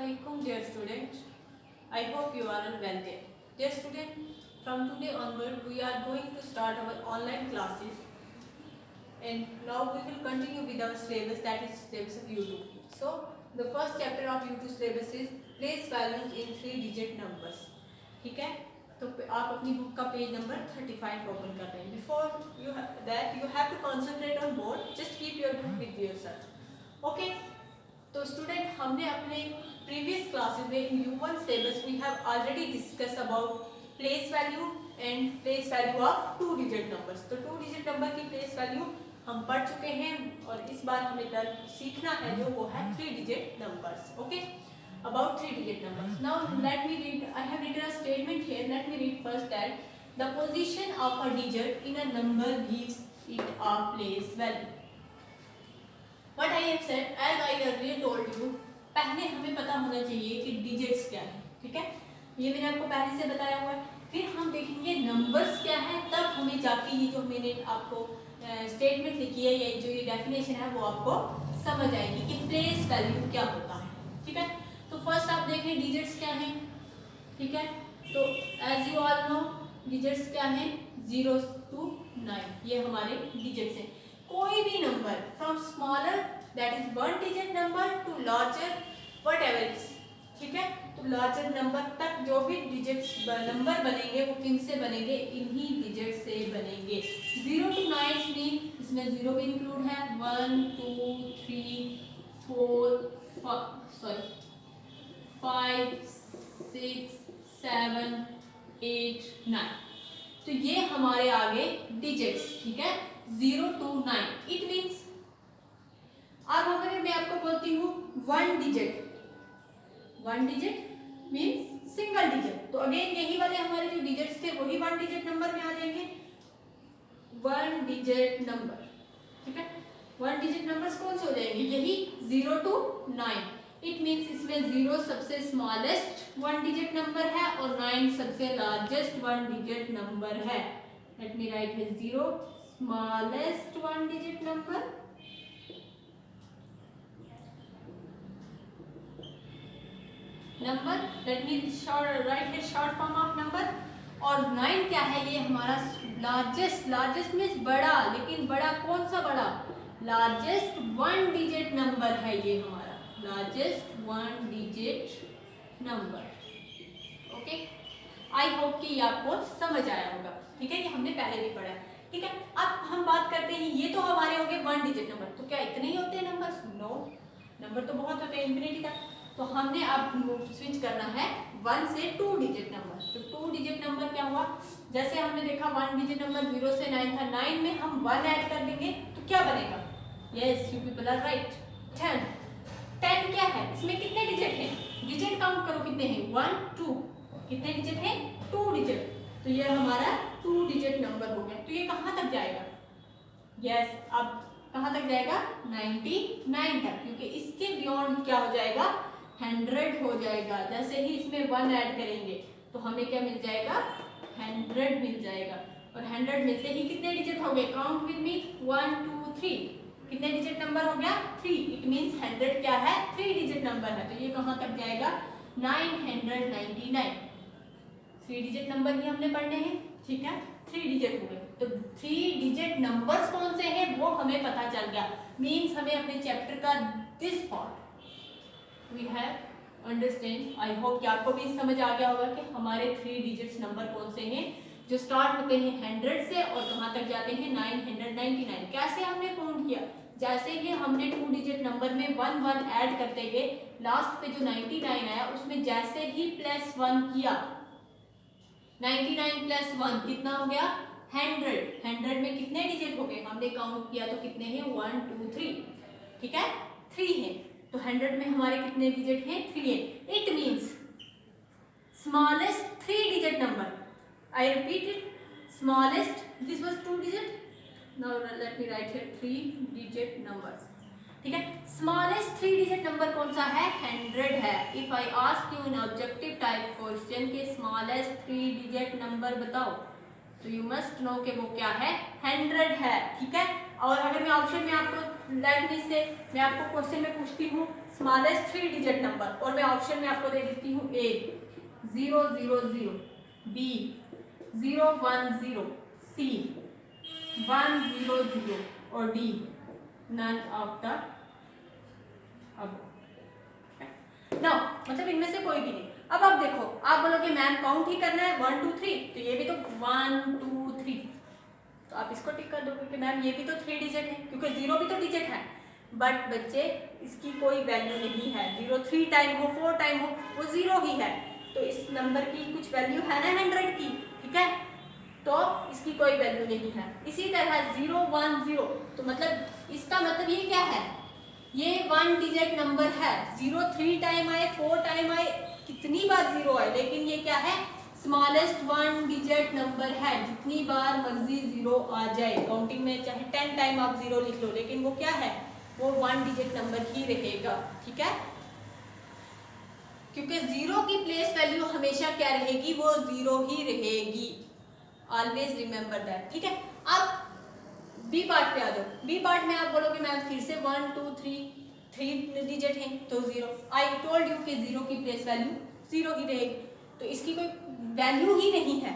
Assalamualaikum dear student. I hope you are all well there. Dear student, from today onward we are going to start our online classes, and now we will continue with our syllabus, that is syllabus of U2. So the first chapter of U2 syllabus is place values in 3-digit numbers. ठीक है, तो आप अपनी book का page number 35 open कर रहे हैं. Before that you have to concentrate on board. Just keep your book with yourself. Okay. तो स्टूडेंट, हमने अपने प्रीवियस क्लासेस में in U1 syllabus we have already discuss about place value and place value of 2 digit numbers. तो 2 digit number की place value हम पढ़ चुके हैं और इस बार हमें सीखना है जो वो है 3 digit numbers. Okay, about 3 digit numbers. Now let me read, I have written a statement here. Let me read first that the position of a digit in a number gives it a place value. What I have said, as I earlier told you, पहले हमें पता होना चाहिए कि digits क्या है. ठीक है, ये मैंने आपको पहले से बताया हुआ है. फिर हम देखेंगे नंबर्स क्या है, तब हमें जाके ये जो मैंने आपको स्टेटमेंट लिखी है, ये जो ये डेफिनेशन है वो आपको समझ आएगी कि प्लेस वैल्यू क्या होता है. ठीक है, तो फर्स्ट आप देखें डिजिट्स क्या है. ठीक है, तो as you all know digits क्या है, 0 to 9 ये हमारे डिजिट्स हैं. कोई भी number from smaller that is 1 digit number two larger what ever is. ठीक है, तो लार्जर नंबर तक जो भी डिजिट्स नंबर बनेंगे वो किन से बनेंगे, इन्हीं डिजिट से बनेंगे. 0 to 9 मीन इसमें 0 भी इंक्लूड है. 1 2 3 4 5 6 7 8 9. तो ये हमारे आगे डिजिट्स. ठीक है, 0 to 9 इट मीन्स, अब अगर मैं आपको बोलती हूँ 1 डिजिट मीन्स सिंगल डिजिट, तो अगेन यही वाले हमारे जो डिजिट्स थे वही 1 डिजिट नंबर में आ जाएंगे. 1 डिजिट नंबर. ठीक है, 1 डिजिट नंबर्स कौन से हो जाएंगे, यही 0 to 9. इट मीन्स इसमें 0 सबसे स्मॉलेस्ट 1 डिजिट नंबर है और 9 सबसे लार्जेस्ट 1 डिजिट नंबर है. Let me right here 0 smallest 1 digit number let me write here short form of number. और 9 क्या है, ये हमारा लार्जेस्ट मीन्स बड़ा, लेकिन बड़ा कौन सा बड़ा, लार्जेस्ट 1 डिजिट नंबर है. ये हमारा लार्जेस्ट 1 डिजिट नंबर. ओके, आई होप कि ये आपको समझ आया होगा. ठीक है, ये हमने पहले भी पढ़ा है. ठीक है, अब हम बात करते हैं, ये तो हमारे हो गए 1 डिजिट नंबर. तो क्या इतने ही होते हैं नंबर्स, नो, नंबर तो बहुत होते हैं, इंफिनिटी तक. तो हमने अब स्विच करना है 1 से 2 डिजिट नंबर. तो 2 डिजिट नंबर क्या हुआ, जैसे हमने देखा 1 डिजिट नंबर 0 से 9 था, 9 में हम 1 ऐड कर देंगे तो क्या बनेगा, yes you people are right, 10. 10 क्या है, इसमें कितने डिजिट हैं, डिजिट काउंट करो कितने हैं, 1 2, कितने डिजिट हैं, 2 डिजिट. तो ये हमारा 2 डिजिट नंबर हो गया. तो ये कहाँ तक जाएगा, यस अब कहाँ तक जाएगा, 99 तक, क्योंकि इसके बियॉन्ड क्या हो जाएगा, 100 हो जाएगा. जैसे ही इसमें 1 ऐड करेंगे तो हमें क्या मिल जाएगा, 100 मिल जाएगा. और 100 मिलते ही कितने डिजिट हो गए, काउंट विद मी, 1 2 3, कितने डिजिट नंबर हो गया, 3. इट मीन्स 100 क्या है, 3 डिजिट नंबर है. तो ये कहाँ तक जाएगा, 999. 3 डिजिट नंबर ही हमने पढ़ने हैं. ठीक है, 3 डिजिट हो गए. तो 3 डिजिट नंबर्स कौन से हैं वो हमें पता चल गया. मीन्स हमें अपने चैप्टर का this part we have understand. I hope कि आपको भी समझ आ गया होगा कि हमारे 3 डिजिट्स नंबर कौन से हैं जो स्टार्ट होते हैं 100 से और कहाँ तक जाते हैं, 999. कैसे हमने काउंट किया, जैसे ही हमने 2 डिजिट नंबर में 1 ऐड करते गए, लास्ट पे जो 99 आया उसमें जैसे ही +1 किया, 99 + 1 कितना हो गया, 100. 100 में कितने डिजिट हो गए, हमने काउंट किया तो कितने हैं, 1 2 3. ठीक है, 3 है. तो 100 में हमारे कितने डिजिट हैं, 3 है. It means smallest 3 digit number, I repeat it, smallest, this was 2 digit, now let me right here 3 digit numbers. ठीक है, स्मॉलेस्ट 3 डिजिट नंबर कौन सा है, 100 है. If I ask you in objective type question के smallest 3 digit number बताओ, तो you must know कि वो क्या है, 100 है. ठीक है, और अगर मैं ऑप्शन में आपको लेट मी से मैं आपको क्वेश्चन में पूछती हूँ स्मॉलेस्ट 3 डिजिट नंबर, और मैं ऑप्शन में आपको दे देती हूँ ए 000, बी 010, सी 100 और डी नन ऑफ द अब। नो मतलब इनमें से कोई भी नहीं। अब आप देखो, आप बोलोगे मैम काउंट ही करना है 1 2 3, तो ये भी तो 1 2 3, तो आप इसको टिक कर दोगे कि मैम ये भी तो 3 डिजिट है, क्योंकि 0 भी तो डिजिट है। बट बच्चे इसकी कोई वैल्यू नहीं है, 0 3 टाइम हो 4 टाइम हो वो 0 ही है, तो इस नंबर की कुछ वैल्यू है ना 100 की, ठीक है, तो इसकी कोई वैल्यू नहीं है। इसी तरह 0 1 0, तो मतलब इसका मतलब ये क्या है, ये 1 डिजिट नंबर है, 0 3 टाइम आए 4 टाइम आए कितनी बार 0 आए, लेकिन ये क्या है स्मॉलेस्ट 1 डिजिट नंबर है, जितनी बार मर्जी 0 आ जाए, काउंटिंग में चाहे 10 टाइम आप 0 लिख लो, लेकिन वो क्या है, वो 1 डिजिट नंबर ही रहेगा, ठीक है, क्योंकि 0 की प्लेस वैल्यू हमेशा क्या रहेगी, वो 0 ही रहेगी, ऑलवेज रिमेंबर दैट, ठीक है। अब बी पार्ट पे आ जाओ। बी पार्ट में आप बोलोगे मैम फिर से 1 2 3 डिजिट हैं तो 0, आई टोल्ड यू कि 0 की प्लेस वैल्यू 0 ही रहेगी, तो इसकी कोई वैल्यू ही नहीं है,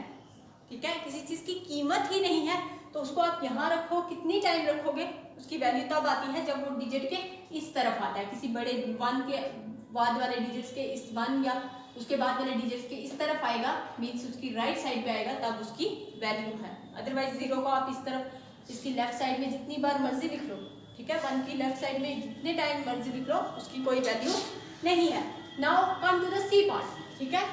ठीक है, किसी चीज़ की कीमत ही नहीं है, तो उसको आप यहाँ रखो, कितनी टाइम रखोगे, उसकी वैल्यू तब आती है जब वो डिजिट के इस तरफ आता है, किसी बड़े 1 के बाद वाले डिजिट्स के इस 1 या उसके बाद वाले डिजिट्स के इस तरफ आएगा, मीन्स उसकी राइट साइड पे आएगा, तब उसकी वैल्यू है। अदरवाइज 0 को आप इस तरफ इसकी लेफ्ट साइड में जितनी बार मर्जी लिख लो, ठीक है, 1 की लेफ्ट साइड में जितने टाइम मर्जी लिख लो, उसकी कोई वैल्यू नहीं है। Now come to the C part, ठीक है,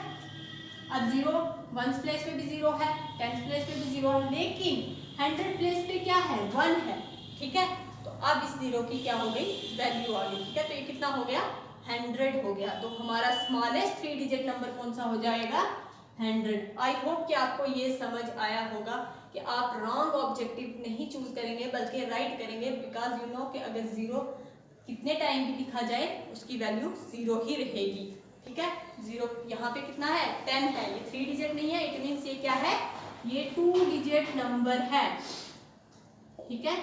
अब 0 1 प्लेस पे भी 0 है, 10 प्लेस पे भी 0 है, लेकिन 100 प्लेस पे क्या है 1 है, ठीक है, तो अब इस 0 की क्या हो गई वैल्यू आ गई, ठीक है, तो ये कितना हो गया 100 हो गया, तो हमारा स्मॉलेस्ट 3 डिजिट नंबर कौन सा हो जाएगा 100। आई होप कि आपको ये समझ आया होगा कि आप रॉन्ग ऑब्जेक्टिव नहीं चूज करेंगे बल्कि राइट करेंगे, बिकॉज यू नो कि अगर 0 कितने टाइम भी लिखा जाए उसकी वैल्यू 0 ही रहेगी, ठीक है। 0 यहाँ पे कितना है 10 है, ये 3 डिजिट नहीं है, इट मीन्स ये क्या है, ये 2 डिजिट नंबर है, ठीक है,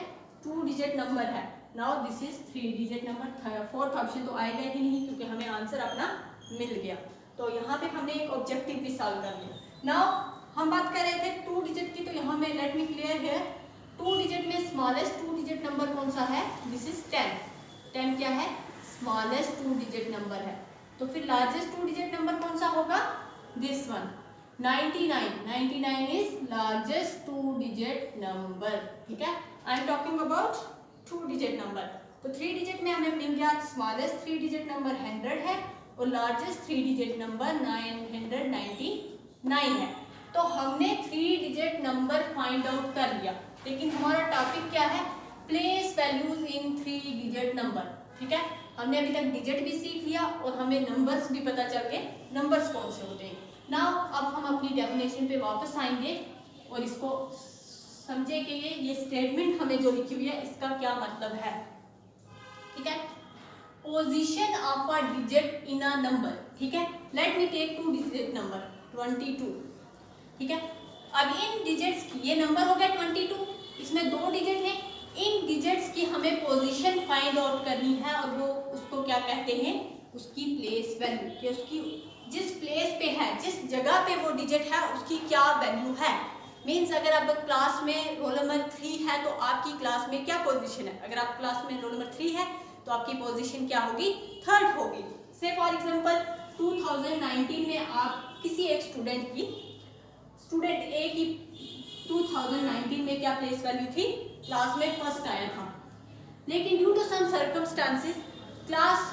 2 डिजिट नंबर है। Now this is 3 digit number. Fourth option तो आएगा ही नहीं क्योंकि हमें आंसर अपना मिल गया, तो यहाँ पे हमने एक ऑब्जेक्टिव भी सॉल्व कर लिया। नाउ हम बात कर रहे थे 2 डिजिट की, तो यहाँ में लेट मी क्लियर है, 2 डिजिट में स्मॉलेस्ट 2 डिजिट नंबर कौन सा है, दिस इज 10। 10 क्या है स्मॉलेस्ट 2 डिजिट नंबर है, तो फिर लार्जेस्ट 2 डिजिट नंबर कौन सा होगा, this one 99। 99 is largest 2 digit number, ठीक है, I am talking about 2 digit number. तो 3 डिजिट में हमें मिल गया स्मॉलेस्ट 3 डिजिट नंबर 100 है और लार्जेस्ट 3 डिजिट नंबर 999 है। तो हमने 3 डिजिट नंबर फाइंड आउट कर लिया, लेकिन हमारा टॉपिक क्या है, place values in 3 digit number, ठीक है, हमने अभी तक डिजिट भी सीख लिया और हमें नंबर्स भी पता चल गए नंबर्स कौन से होते हैं। नाउ अब हम अपनी डेफिनेशन पे वापस आएंगे और इसको समझे कि ये स्टेटमेंट हमें जो लिखी हुई है इसका क्या मतलब है, ठीक है। Position of a digit in a number, ठीक है, let me take 2 digit number 22, ठीक है। अब इन डिजिट्स की, ये नंबर हो गया 22, इसमें 2 डिजिट हैं, इन डिजिट्स की हमें पोजीशन फाइंड आउट करनी है और वो उसको क्या कहते हैं, उसकी प्लेस वैल्यू, कि उसकी जिस प्लेस पे है, जिस जगह पे वो डिजिट है उसकी क्या वैल्यू है। मीन्स अगर आप क्लास में रोल नंबर 3 है तो आपकी क्लास में क्या पोजीशन है, अगर आप क्लास में रोल नंबर 3 है तो आपकी पोजीशन क्या होगी, 3rd होगी। से फॉर एग्जांपल 2019 में आप किसी एक स्टूडेंट ए की 2019 में क्या प्लेस वैल्यू थी, क्लास में 1st आया था, लेकिन due to some circumstances class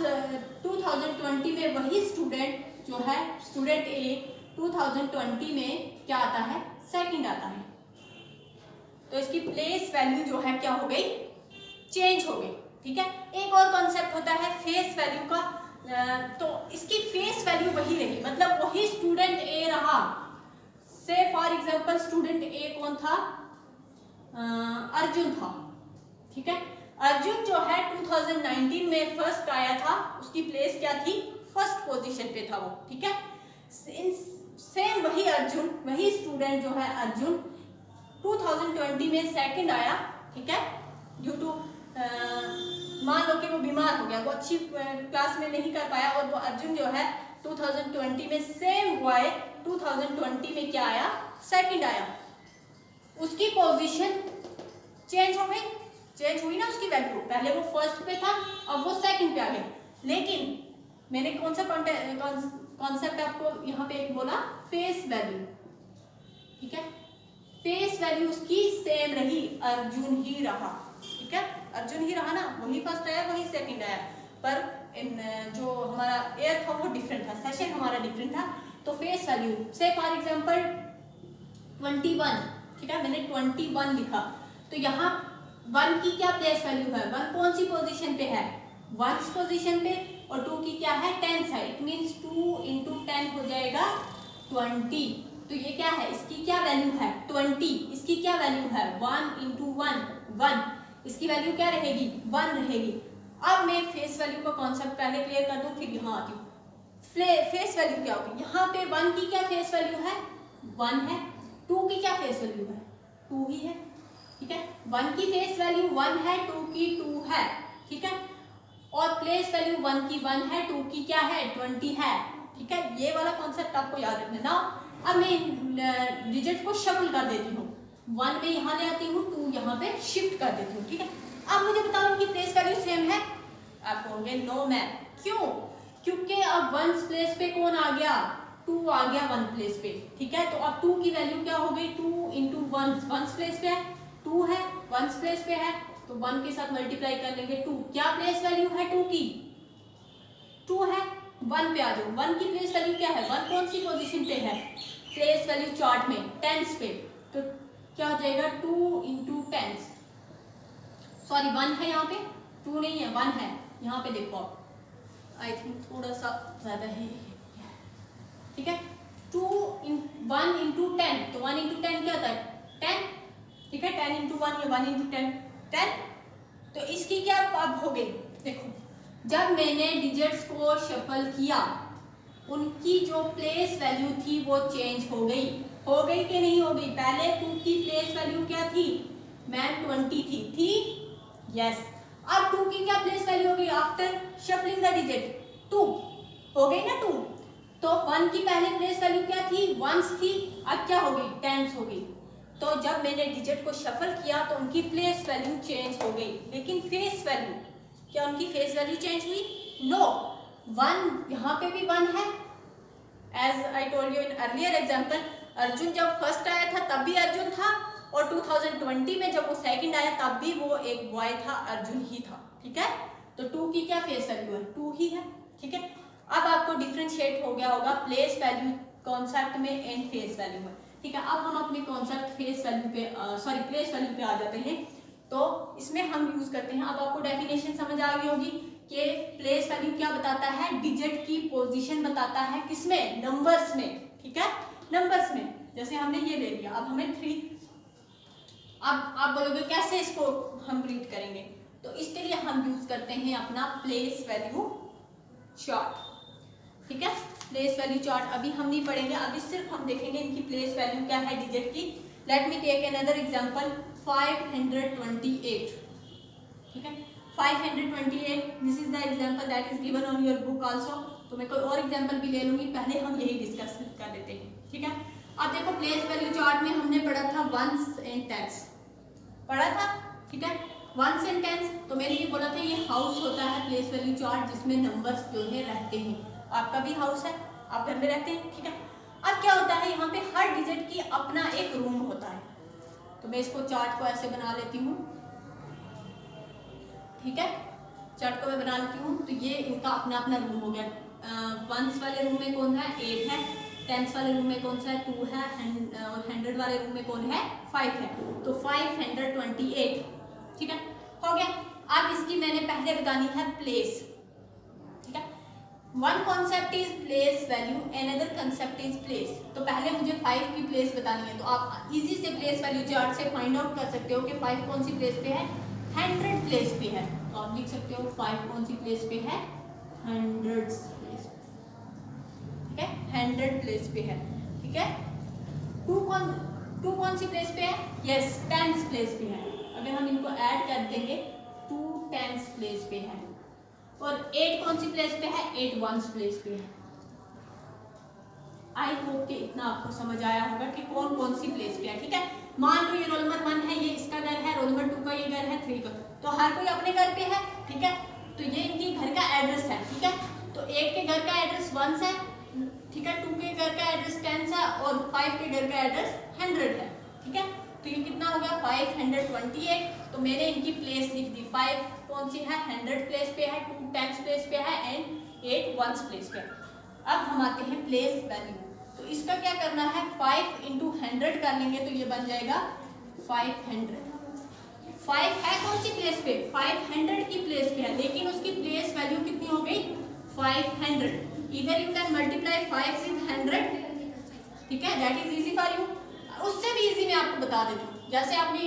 2020 में वही स्टूडेंट जो है स्टूडेंट ए 2020 में क्या आता है, 2nd आता है, तो इसकी प्लेस वैल्यू जो है क्या हो गई, चेंज हो गई, ठीक है। एक और कॉन्सेप्ट होता है फेस वैल्यू का, तो इसकी फेस वैल्यू वही रही, मतलब वही स्टूडेंट ए रहा। से फॉर एग्जांपल स्टूडेंट ए कौन था, अर्जुन था, ठीक है, अर्जुन जो है 2019 में 1st आया था, उसकी प्लेस क्या थी, 1st पोजीशन पे था वो, ठीक है। सेम वही अर्जुन, वही स्टूडेंट जो है अर्जुन 2020 में 2nd आया, ठीक है, ड्यू टू मान लो कि वो बीमार हो गया, वो अच्छी क्लास में नहीं कर पाया, और वो अर्जुन जो है 2020 में सेम बॉय 2020 में क्या आया, सेकंड आया, उसकी पोजीशन चेंज हो गई, चेंज हुई ना उसकी वैल्यू, पहले वो फर्स्ट पे था अब वो सेकंड पे आ गया। लेकिन मैंने कौन सा कॉन्सेप्ट आपको यहाँ पे एक बोला, फेस वैल्यू, ठीक है, फेस वैल्यू उसकी सेम रही, अर्जुन ही रहा, ठीक है, अर्जुन ही रहा ना, वही फर्स्ट आया वही सेकंड आया, पर जो हमारा एयर था वो डिफरेंट था, सेशन हमारा डिफरेंट था। तो फेस वैल्यू से फॉर एग्जांपल 21, ठीक है, मैंने 21 लिखा, तो यहाँ 1 की क्या प्लेस वैल्यू है, 1 कौन सी पोजीशन पे है, 1 पोजीशन पे, और 2 की क्या है, 10 है, इट मींस 2 into 10 हो जाएगा 20। तो ये क्या है, इसकी क्या वैल्यू है 20, इसकी क्या वैल्यू है 1 into 1 1, इसकी वैल्यू क्या रहेगी 1 रहेगी। अब मैं फेस वैल्यू का कॉन्सेप्ट पहले क्लियर कर दूं, फिर यहाँ आती हूँ। फेस वैल्यू क्या होगी, यहाँ पे 1 की क्या फेस वैल्यू है 1 है, 2 की क्या फेस वैल्यू है 2 ही है, ठीक है, 1 की फेस वैल्यू 1 है, 2 की 2 है, ठीक है, और प्लेस वैल्यू 1 की 1 है, 2 की क्या है 20 है, ठीक है, ये वाला कॉन्सेप्ट आपको याद रखना ना। अब मैं डिजिट को शफल कर देती हूँ, 1 में यहाँ ले आती हूँ, 2 यहाँ पे शिफ्ट कर देती हूँ, ठीक है। अब मुझे बताओ इनकी प्लेस वैल्यू सेम है, आप कहोगे नो मैम, क्यों, क्योंकि अब 1 प्लेस पे कौन आ गया 2 आ गया 1 प्लेस पे, ठीक है, तो अब 2 की वैल्यू क्या हो गई 2 into 1, 1 प्लेस पे है 2 है, 1 प्लेस पे है तो 1 के साथ मल्टीप्लाई कर लेंगे 2, क्या प्लेस वैल्यू है 2 की 2 है, 1 पे आ जाओ, 1 की प्लेस वैल्यू क्या है, 1 कौन सी पोजीशन पे है प्लेस वैल्यू चार्ट में टेंस पे, तो क्या हो जाएगा 2 into 10, सॉरी 1 है यहाँ पे 2 नहीं है 1 है, यहाँ पे देखो आप, आई थिंक थोड़ा सा ज्यादा है, ठीक है, 1 into 10, तो 1 into 10 क्या होता है 10, ठीक है, 10 into 1 या 1 into 10 10, तो इसकी क्या अब हो गई, देखो जब मैंने डिजिट्स को शफल किया उनकी जो प्लेस वैल्यू थी वो चेंज हो गई कि नहीं हो गई, पहले 2 की प्लेस वैल्यू क्या थी मैम 20 थी यस, अब 2 की क्या प्लेस वैल्यू हो गई आफ्टर शफलिंग द डिजिट 2 हो गई ना 2, तो 1 की पहले प्लेस वैल्यू क्या थी 1 थी, अब क्या हो गई 10 हो गई, तो जब मैंने डिजिट को शफल किया तो उनकी प्लेस वैल्यू चेंज हो गई, लेकिन फेस वैल्यू क्या उनकी फेस वैल्यू चेंज हुई, नो 1 यहाँ पे भी 1 है, as I told you in earlier example, Arjun जब फर्स्ट आया था तब भी अर्जुन था, और 2020 में जब वो सेकंड आया तब भी वो एक बॉय था, अर्जुन ही था, ठीक है, तो 2 की क्या फेस वैल्यू है 2 ही है, ठीक है। अब आपको डिफ्रेंशिएट हो गया होगा प्लेस वैल्यू कॉन्सेप्ट में एंड फेस वैल्यू में, ठीक है। अब हम अपने कॉन्सेप्ट फेस वैल्यू पे सॉरी प्लेस वैल्यू पे आ जाते हैं, तो इसमें हम यूज करते हैं, अब आपको डेफिनेशन समझ आ गई होगी कि प्लेस वैल्यू क्या बताता है, डिजिट की पोजीशन बताता है, किसमें नंबर्स में, ठीक है, नंबर्स में, जैसे हमने ये ले लिया, अब हमें 3, अब आप बोलोगे कैसे इसको हम रीड करेंगे, तो इसके लिए हम यूज करते हैं अपना प्लेस वैल्यू चार्ट, ठीक है, प्लेस वैल्यू चार्ट अभी हम नहीं पढ़ेंगे, अभी सिर्फ हम देखेंगे इनकी प्लेस वैल्यू क्या है डिजिट की। Let me take another example 528, ठीक है, 528, this is the example that is given on your book also, तो मैं कोई और एग्जांपल भी ले लूंगी, पहले हम यही डिस्कस कर लेते हैं, ठीक है। अब देखो प्लेस वैल्यू चार्ट में हमने पढ़ा था 1s and 10s पढ़ा था, ठीक है, 1s and 10s, तो मैंने ये बोला था ये हाउस होता है प्लेस वैल्यू चार्ट जिसमें नंबर्स जो है रहते हैं, आपका भी हाउस है, आप घर में रहते हैं, ठीक है। अब क्या होता है यहाँ पे हर डिजिट की अपना एक रूम होता है, तो मैं इसको चार्ट को ऐसे बना लेती हूँ, ठीक है, चार्ट को मैं बना लेती हूँ, तो ये इनका अपना अपना रूम हो गया, 1s वाले रूम में कौन है 8 है, 10s वाले रूम में कौन सा है 2 है, और 100 वाले रूम में कौन है 5 है, तो 528, ठीक है, हो गया। अब इसकी मैंने पहले बतानी है प्लेस, ठीक है, one concept is place value, another concept is place, तो पहले मुझे 5 की प्लेस बतानी है, तो आप इजी से प्लेस वैल्यू चार्ट से फाइंड आउट कर सकते हो कि 5 कौन सी प्लेस पे है 100 प्लेस पे है, तो आप लिख सकते हो 5 कौन सी प्लेस पे है 100 प्लेस, ठीक है, 100 प्लेस पे है, ठीक है। 2 कौन सी प्लेस पे है, यस 10s प्लेस पे है, अगर हम इनको ऐड कर देंगे 2 टेंस प्लेस पे है और 8 कौन सी प्लेस पे है, 8 वंस प्लेस पे है। आई होप कि इतना आपको समझ आया होगा कि कौन कौन सी प्लेस पे है। ठीक है, मान लो ये रोल नंबर 1 है, ये इसका घर है, रोल नंबर 2 का ये घर है, 3 का, तो हर कोई अपने घर पे है। ठीक है, तो ये इनकी घर का एड्रेस है। ठीक है, तो 8 के घर का एड्रेस 1 है, ठीक है, 2 के घर का एड्रेस 10 है और 5 के घर का एड्रेस 100 है। ठीक है, तो ये कितना हो गया 528। तो मैंने इनकी प्लेस लिख दी, 5 कौन सी है, 100 प्लेस पे है, 2 10 प्लेस पे है एंड 8 वंस प्लेस पे है। अब हम आते हैं प्लेस वैल्यू, तो इसका क्या करना है, 5 इंटू 100 कर लेंगे तो ये बन जाएगा 500। 5 है कौन सी प्लेस पे, 500 की प्लेस पे है, लेकिन उसकी प्लेस वैल्यू कितनी हो गई 500। इधर यू कैन मल्टीप्लाई 5 विद 100। ठीक है, that is easy for you. उससे भी इजी मैं आपको बता देती हूँ, जैसे आपने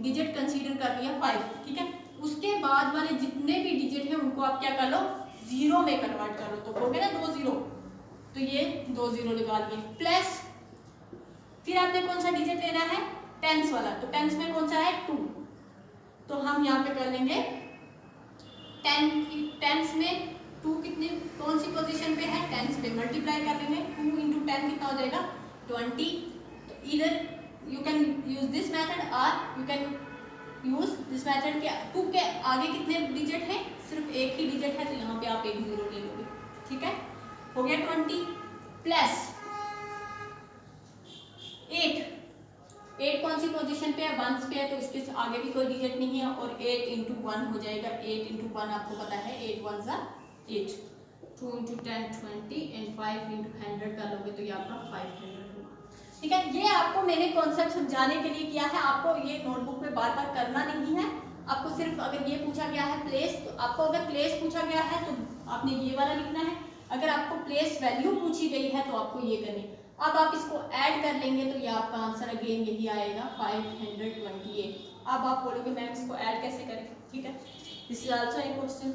डिजिट कंसीडर कर लिया 5, ठीक है, उसके बाद वाले जितने भी डिजिट हैं उनको आप क्या कर लो, जीरो में कन्वर्ट कर लो, तो हो गया ना 2 जीरो, तो ये 2 जीरो लगा दिए, प्लस फिर आपने कौन सा डिजिट लेना है, टेंस वाला, तो टेंस में कौन सा है 2, तो हम यहाँ पे कर लेंगे टेंस में 2 कितने कौन सी पोजीशन पे है, टेंस पे, मल्टीप्लाई कर लेंगे 2 इंटू 10 कितना हो जाएगा 20। तो इधर you can use this method और you can use this method के 2 के आगे कितने डिजिट है, सिर्फ एक ही डिजिट है, तो यहाँ पे आप एक जीरो ले लोगे। ठीक है, हो गया 20 प्लस 8 कौन सी पोजीशन पे है, वंस पे है, तो इसके आगे भी कोई डिजिट नहीं है, और 8 इंटू 1 हो जाएगा, 8 इंटू 1 आपको पता है 8 1 सा 8, 2 इंटू 10 20 एंड 5 इंटू 100 कर लोगे तो ये आपका 500 होगा। ठीक है, ये आपको मैंने कॉन्सेप्ट समझाने के लिए किया है, आपको ये नोटबुक में बार बार करना नहीं है, आपको सिर्फ अगर ये पूछा गया है प्लेस, तो आपको अगर प्लेस पूछा गया है तो आपने ये वाला लिखना है, अगर आपको प्लेस वैल्यू पूछी गई है तो आपको ये करनी। अब आप इसको ऐड कर लेंगे तो ये आपका आंसर अगेन यही आएगा 528। अब आप बोलोगे मैम इसको ऐड कैसे करें, ठीक है, this is also a question.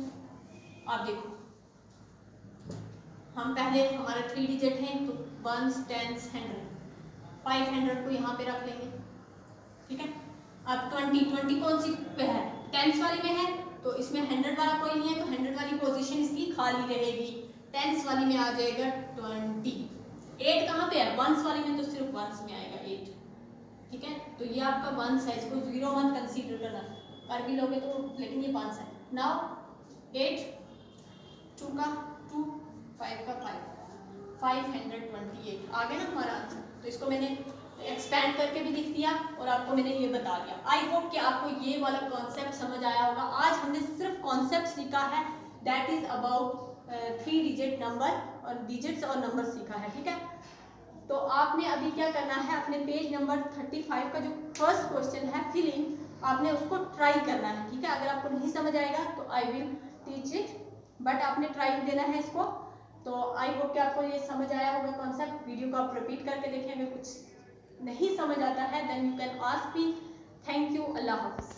आप देखो, हम पहले हमारे 3 डिजिट हैं, तो 1 10 100, 500 को यहाँ पे रख लेंगे। ठीक है, अब 20 कौन सी पे है, टेंस वाली में है, तो इसमें 100 वाला कोई नहीं है, तो 100 वाली पोजीशन इसकी खाली रहेगी, टेंस वाली में आ जाएगा 20। 8 कहाँ पे है, वंस वाली में, तो सिर्फ वंस में आएगा 8। ठीक है, तो ये आपका वंस है, इसको 0 1 कंसीडर करना, कर भी लोगे तो, लेकिन ये वंस है। नाउ 8 2 का 2 5 का 5 528 आ गया ना हमारा आंसर। तो इसको मैंने एक्सपेंड करके भी लिख दिया और आपको मैंने ये बता दिया। आई होप कि आपको ये वाला कॉन्सेप्ट समझ आया होगा। आज हमने सिर्फ कॉन्सेप्ट सीखा है, that is about 3 digit number और डिजिट्स और नंबर सीखा है। ठीक है, तो आपने अभी क्या करना है, अपने पेज नंबर 35 का जो फर्स्ट क्वेश्चन है फिलिंग, आपने उसको ट्राई करना है। ठीक है, अगर आपको नहीं समझ आएगा तो I will teach it, but आपने ट्राई देना है इसको। तो आई होप कि आपको ये समझ आया होगा कॉन्सेप्ट। वीडियो को आप रिपीट करके देखें, अगर कुछ नहीं समझ आता है then you can ask me. Thank you, अल्लाह हाफिज़।